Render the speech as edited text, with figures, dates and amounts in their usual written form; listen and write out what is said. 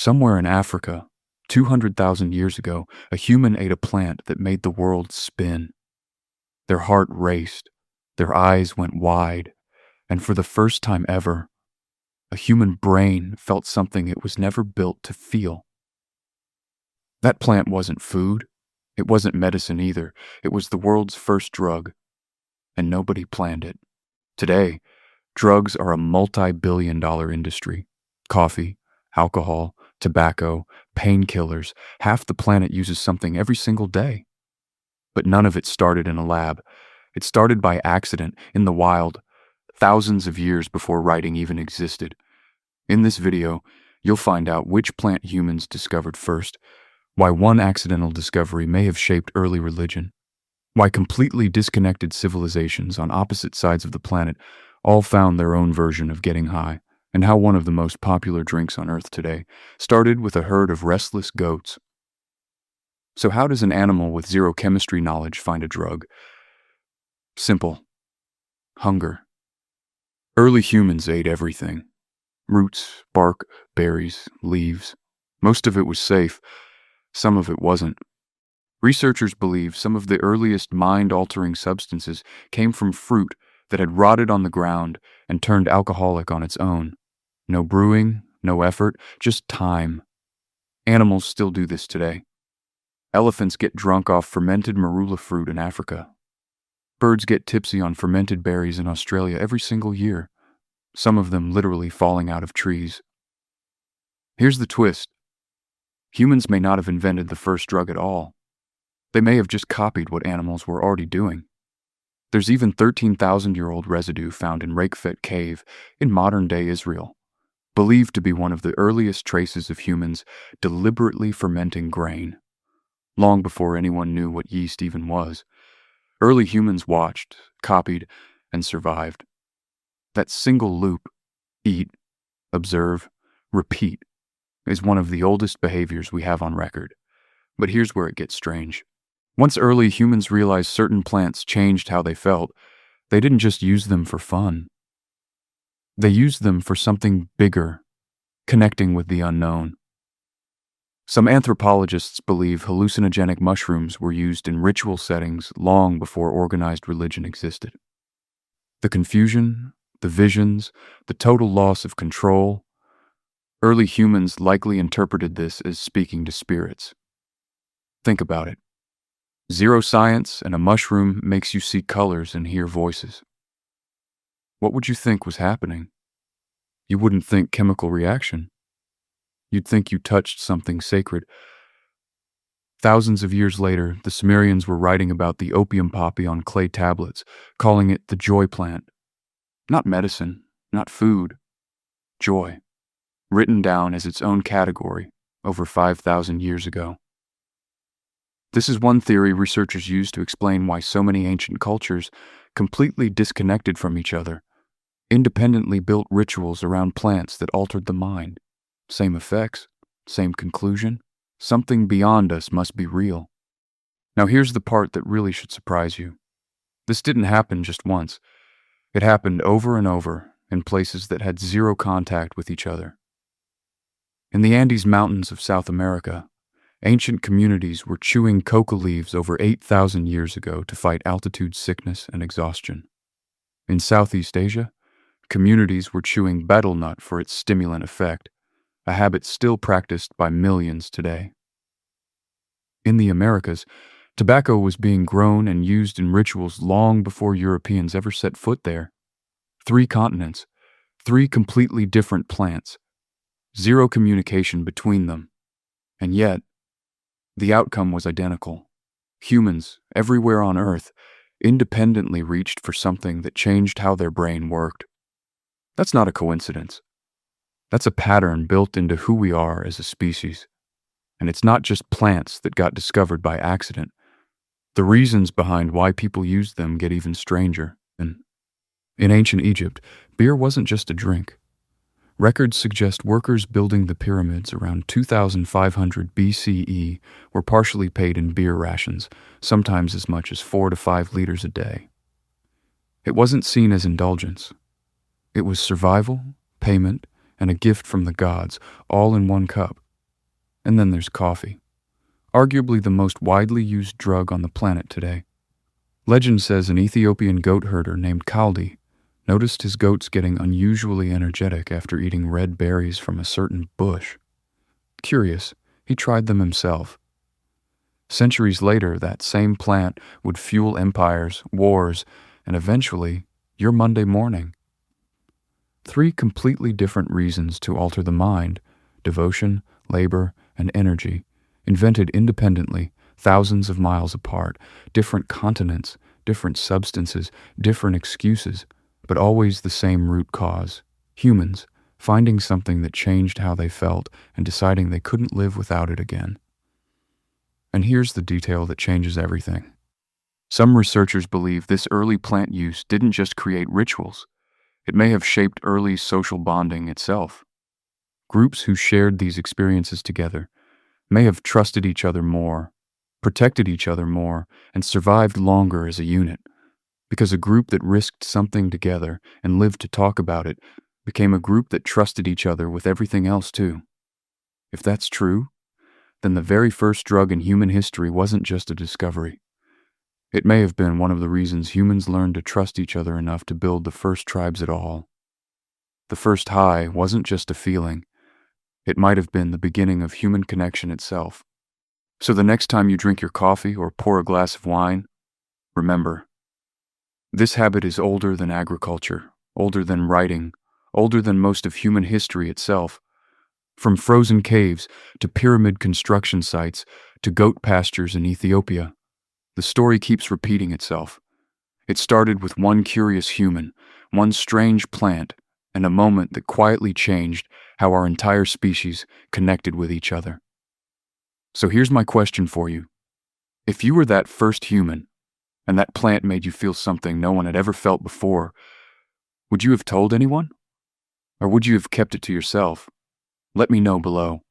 Somewhere in Africa, 200,000 years ago, a human ate a plant that made the world spin. Their heart raced, their eyes went wide, and for the first time ever, a human brain felt something it was never built to feel. That plant wasn't food, it wasn't medicine either, it was the world's first drug, and nobody planned it. Today, drugs are a multi-billion-dollar industry. Coffee, alcohol, tobacco, painkillers, half the planet uses something every single day. But none of it started in a lab. It started by accident, in the wild, thousands of years before writing even existed. In this video, you'll find out which plant humans discovered first, why one accidental discovery may have shaped early religion, why completely disconnected civilizations on opposite sides of the planet all found their own version of getting high, and how one of the most popular drinks on Earth today started with a herd of restless goats. So how does an animal with zero chemistry knowledge find a drug? Simple. Hunger. Early humans ate everything. Roots, bark, berries, leaves. Most of it was safe. Some of it wasn't. Researchers believe some of the earliest mind-altering substances came from fruit that had rotted on the ground and turned alcoholic on its own. No brewing, no effort, just time. Animals still do this today. Elephants get drunk off fermented marula fruit in Africa. Birds get tipsy on fermented berries in Australia every single year, some of them literally falling out of trees. Here's the twist. Humans may not have invented the first drug at all. They may have just copied what animals were already doing. There's even 13,000-year-old residue found in Rakefet Cave in modern-day Israel, believed to be one of the earliest traces of humans deliberately fermenting grain. Long before anyone knew what yeast even was, early humans watched, copied, and survived. That single loop, eat, observe, repeat, is one of the oldest behaviors we have on record. But here's where it gets strange. Once early humans realized certain plants changed how they felt, they didn't just use them for fun. They used them for something bigger, connecting with the unknown. Some anthropologists believe hallucinogenic mushrooms were used in ritual settings long before organized religion existed. The confusion, the visions, the total loss of control. Early humans likely interpreted this as speaking to spirits. Think about it. Zero science and a mushroom makes you see colors and hear voices. What would you think was happening? You wouldn't think chemical reaction. You'd think you touched something sacred. Thousands of years later, the Sumerians were writing about the opium poppy on clay tablets, calling it the joy plant. Not medicine, not food. Joy. Written down as its own category over 5,000 years ago. This is one theory researchers use to explain why so many ancient cultures, completely disconnected from each other, independently built rituals around plants that altered the mind. Same effects, same conclusion. Something beyond us must be real. Now here's the part that really should surprise you. This didn't happen just once. It happened over and over in places that had zero contact with each other. In the Andes Mountains of South America, ancient communities were chewing coca leaves over 8,000 years ago to fight altitude sickness and exhaustion. In Southeast Asia, communities were chewing betel nut for its stimulant effect, a habit still practiced by millions today. In the Americas, tobacco was being grown and used in rituals long before Europeans ever set foot there. 3 continents, 3 completely different plants, zero communication between them, and yet, the outcome was identical. Humans, everywhere on Earth, independently reached for something that changed how their brain worked. That's not a coincidence. That's a pattern built into who we are as a species. And it's not just plants that got discovered by accident. The reasons behind why people used them get even stranger. And in ancient Egypt, beer wasn't just a drink. Records suggest workers building the pyramids around 2,500 BCE were partially paid in beer rations, sometimes as much as 4 to 5 liters a day. It wasn't seen as indulgence. It was survival, payment, and a gift from the gods, all in one cup. And then there's coffee, arguably the most widely used drug on the planet today. Legend says an Ethiopian goat herder named Kaldi noticed his goats getting unusually energetic after eating red berries from a certain bush. Curious, he tried them himself. Centuries later, that same plant would fuel empires, wars, and eventually, your Monday morning. 3 completely different reasons to alter the mind: devotion, labor, and energy, invented independently, thousands of miles apart, different continents, different substances, different excuses, but always the same root cause: humans finding something that changed how they felt and deciding they couldn't live without it again. And here's the detail that changes everything. Some researchers believe this early plant use didn't just create rituals, it may have shaped early social bonding itself. Groups who shared these experiences together may have trusted each other more, protected each other more, and survived longer as a unit, because a group that risked something together and lived to talk about it became a group that trusted each other with everything else too. If that's true, then the very first drug in human history wasn't just a discovery. It may have been one of the reasons humans learned to trust each other enough to build the first tribes at all. The first high wasn't just a feeling. It might have been the beginning of human connection itself. So the next time you drink your coffee or pour a glass of wine, remember, this habit is older than agriculture, older than writing, older than most of human history itself. From frozen caves to pyramid construction sites to goat pastures in Ethiopia, the story keeps repeating itself. It started with one curious human, one strange plant, and a moment that quietly changed how our entire species connected with each other. So here's my question for you. If you were that first human, and that plant made you feel something no one had ever felt before, would you have told anyone? Or would you have kept it to yourself? Let me know below.